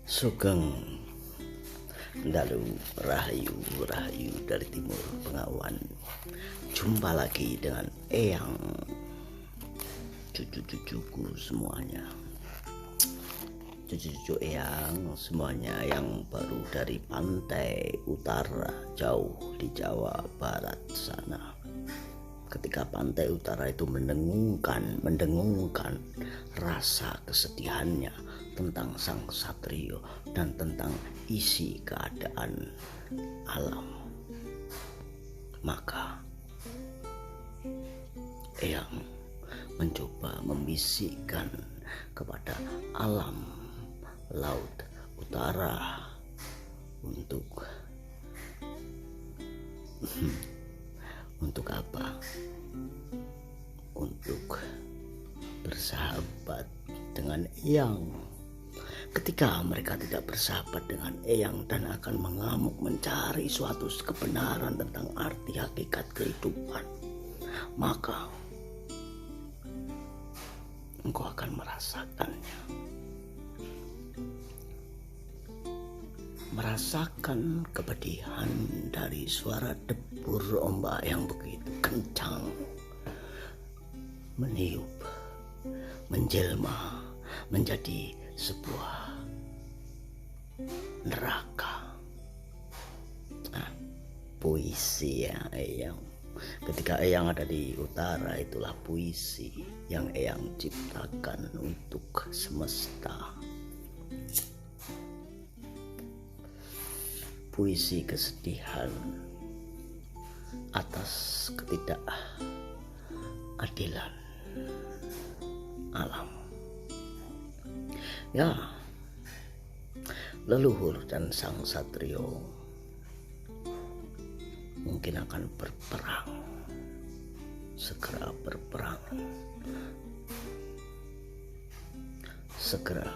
Sugeng Dalu Rahayu Rahayu dari Timur Pengawan. Jumpa lagi dengan Eyang, cucu-cucuku semuanya, cucu-cucu Eyang semuanya yang baru dari pantai utara jauh di Jawa Barat sana. Ketika pantai utara itu mendengungkan rasa kesedihannya tentang sang satrio dan tentang isi keadaan alam, maka Eyang mencoba membisikkan kepada alam laut utara untuk apa? Untuk bersahabat dengan Eyang. Ketika mereka tidak bersahabat dengan Eyang dan akan mengamuk mencari suatu kebenaran tentang arti hakikat kehidupan, maka engkau akan merasakannya. Merasakan kepedihan dari suara debur ombak yang begitu kencang meniup, menjelma menjadi sebuah neraka. Puisi ya Eyang. Ketika Eyang ada di utara, itulah puisi yang Eyang ciptakan untuk semesta. Puisi kesedihan atas ketidakadilan alam. Ya, leluhur dan sang satrio mungkin akan berperang, segera berperang, segera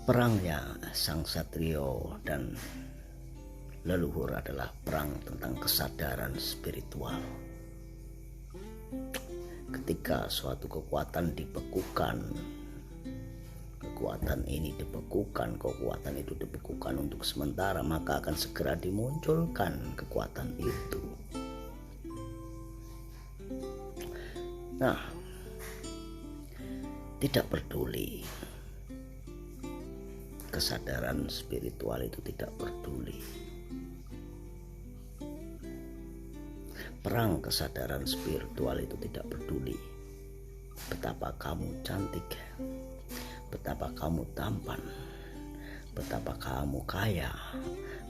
perangnya sang satrio dan leluhur adalah perang tentang kesadaran spiritual. Ketika suatu kekuatan dibekukan, kekuatan ini dibekukan, kekuatan itu dibekukan untuk sementara, maka akan segera dimunculkan kekuatan itu. Nah, tidak peduli, kesadaran spiritual itu tidak peduli. Perang kesadaran spiritual itu tidak peduli betapa kamu cantik, betapa kamu tampan, betapa kamu kaya,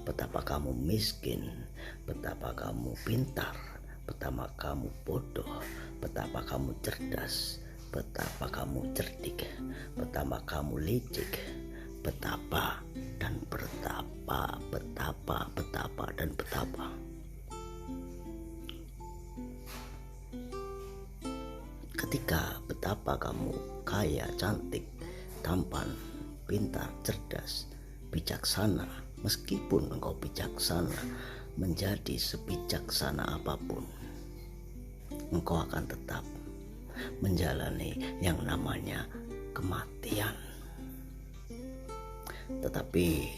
betapa kamu miskin, betapa kamu pintar, betapa kamu bodoh, betapa kamu cerdas, betapa kamu cerdik, betapa kamu licik, betapa dan betapa. Ketika betapa kamu kaya, cantik, tampan, pintar, cerdas, bijaksana, meskipun engkau bijaksana, menjadi sebijaksana apapun, engkau akan tetap menjalani yang namanya kematian. Tetapi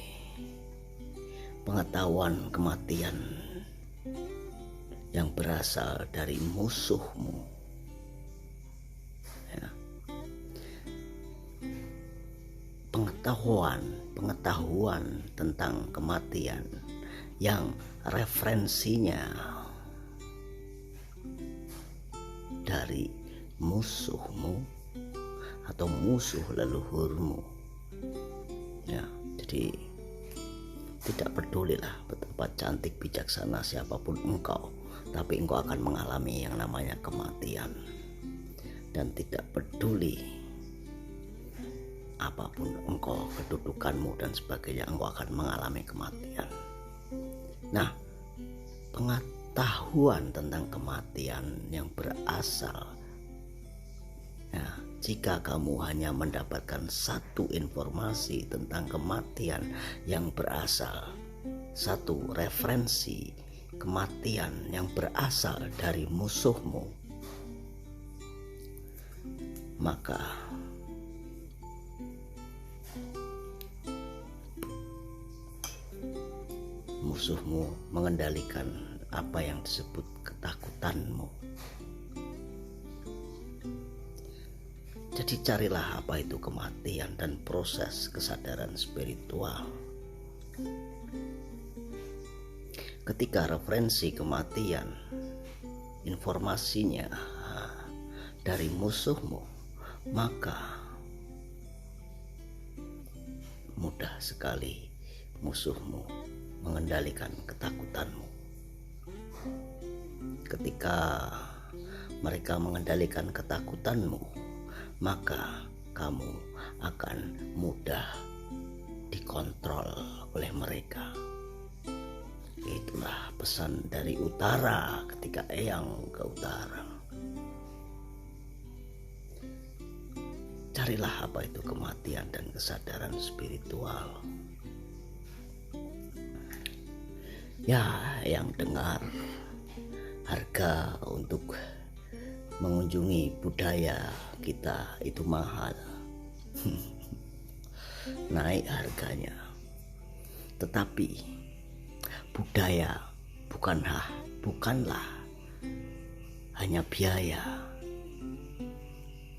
pengetahuan kematian yang berasal dari musuhmu, ya, pengetahuan tentang kematian yang referensinya dari musuhmu atau musuh leluhurmu, ya, jadi tidak pedulilah betapa cantik bijaksana siapapun engkau, tapi engkau akan mengalami yang namanya kematian. Dan tidak peduli apapun engkau, kedudukanmu dan sebagainya, engkau akan mengalami kematian. Nah, pengetahuan tentang kematian yang berasal, ya, jika kamu hanya mendapatkan satu informasi tentang kematian yang berasal, satu referensi kematian yang berasal dari musuhmu, maka musuhmu mengendalikan apa yang disebut ketakutanmu. Jadi carilah apa itu kematian dan proses kesadaran spiritual. Ketika referensi kematian, informasinya dari musuhmu, maka mudah sekali musuhmu mengendalikan ketakutanmu. Ketika mereka mengendalikan ketakutanmu, maka kamu akan mudah dikontrol oleh mereka. Itulah pesan dari utara ketika Eyang ke utara. Carilah apa itu kematian dan kesadaran spiritual. Ya, yang dengar, harga untuk mengunjungi budaya kita itu mahal. Naik harganya. Tetapi budaya bukanlah hanya biaya.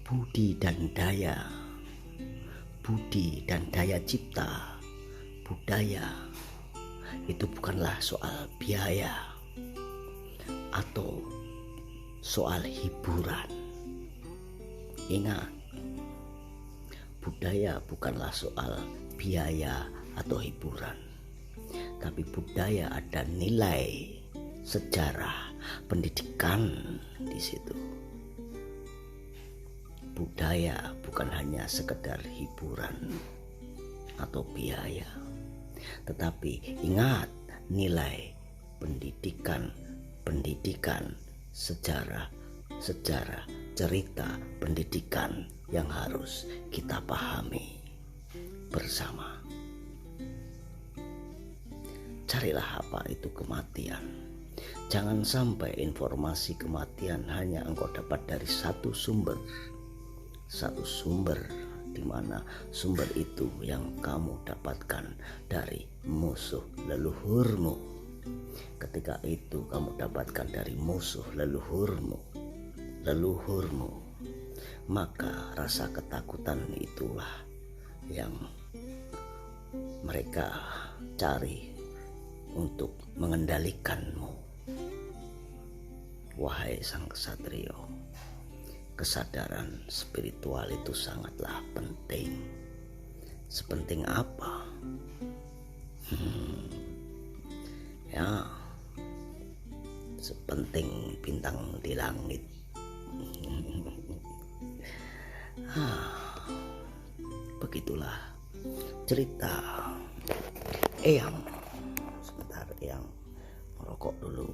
Budi dan daya cipta budaya itu bukanlah soal biaya atau soal hiburan. Ingat, budaya bukanlah soal biaya atau hiburan, tapi budaya ada nilai sejarah pendidikan di situ. Budaya bukan hanya sekedar hiburan atau biaya, tetapi ingat nilai pendidikan, sejarah, cerita pendidikan yang harus kita pahami bersama. Carilah apa itu kematian. Jangan sampai informasi kematian hanya engkau dapat dari satu sumber, di mana sumber itu yang kamu dapatkan dari musuh leluhurmu. Ketika itu kamu dapatkan dari musuh leluhurmu, maka rasa ketakutan itulah yang mereka cari untuk mengendalikanmu. Wahai sang ksatrio, kesadaran spiritual itu sangatlah penting. Sepenting apa? Ya, sepenting bintang di langit. Begitulah cerita Eyang. Sebentar, Eyang merokok dulu.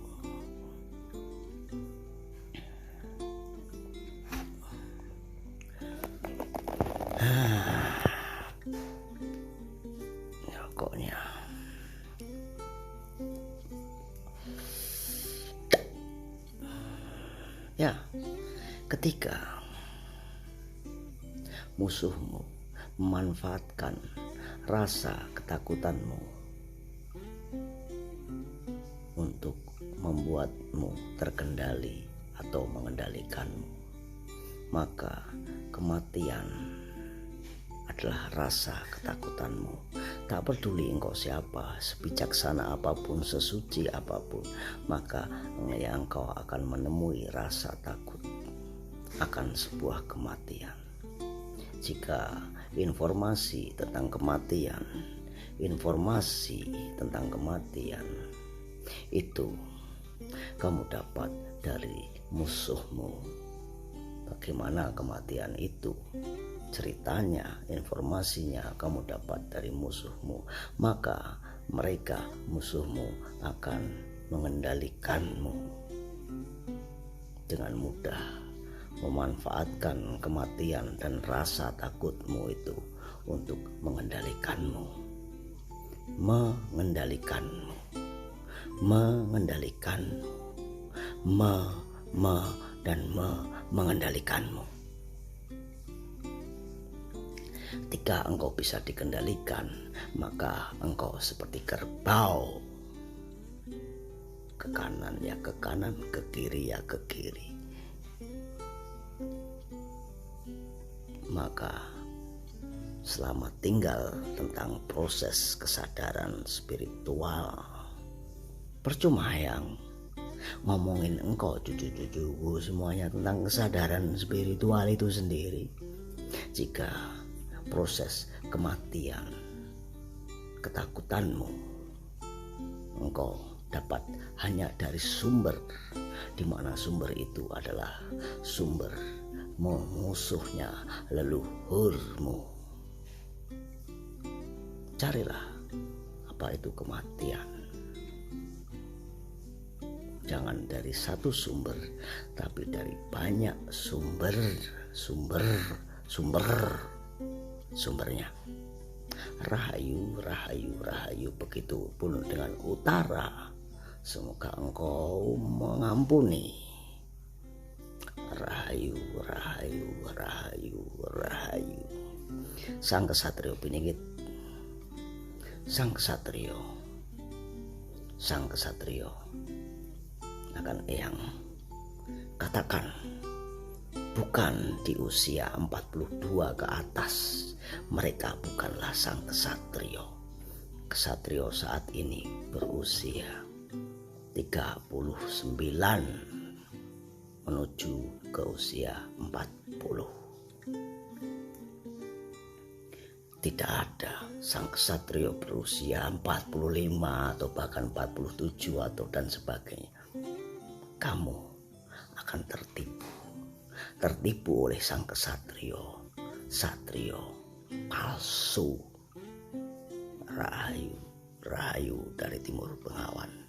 Rokoknya. Ya, ketika musuhmu memanfaatkan rasa ketakutanmu untuk membuatmu terkendali atau mengendalikanmu, maka kematian adalah rasa ketakutanmu. Tak peduli engkau siapa, sebijaksana apapun, sesuci apapun, maka engkau akan menemui rasa takut akan sebuah kematian. Jika informasi tentang kematian itu kamu dapat dari musuhmu, bagaimana kematian itu ceritanya, informasinya kamu dapat dari musuhmu, maka mereka, musuhmu, akan mengendalikanmu dengan mudah, memanfaatkan kematian dan rasa takutmu itu untuk mengendalikanmu, mengendalikanmu. Ketika engkau bisa dikendalikan, maka engkau seperti kerbau. Ke kanan ya ke kanan, ke kiri ya ke kiri. Maka selama tinggal tentang proses kesadaran spiritual, percuma yang ngomongin engkau cucu-cucuku semuanya tentang kesadaran spiritual itu sendiri, jika proses kematian ketakutanmu engkau dapat hanya dari sumber, di mana sumber itu adalah sumber musuhnya leluhurmu. Carilah apa itu kematian. Jangan dari satu sumber, tapi dari banyak sumbernya. Rahayu, rahayu, rahayu. Begitu pun dengan utara. Semoga engkau mengampuni. Rahayu, rahayu, rahayu, rahayu. Sang Ksatrio Piningit, sang Ksatrio akan Eyang katakan, bukan di usia 42 ke atas, mereka bukanlah sang Ksatrio. Ksatrio saat ini berusia 39 menuju ke usia 40. Tidak ada sang Ksatrio berusia 45 atau bahkan 47 atau dan sebagainya. Kamu akan tertipu oleh sang Ksatrio, satrio palsu. Rahayu, rahayu dari Timur Bengawan.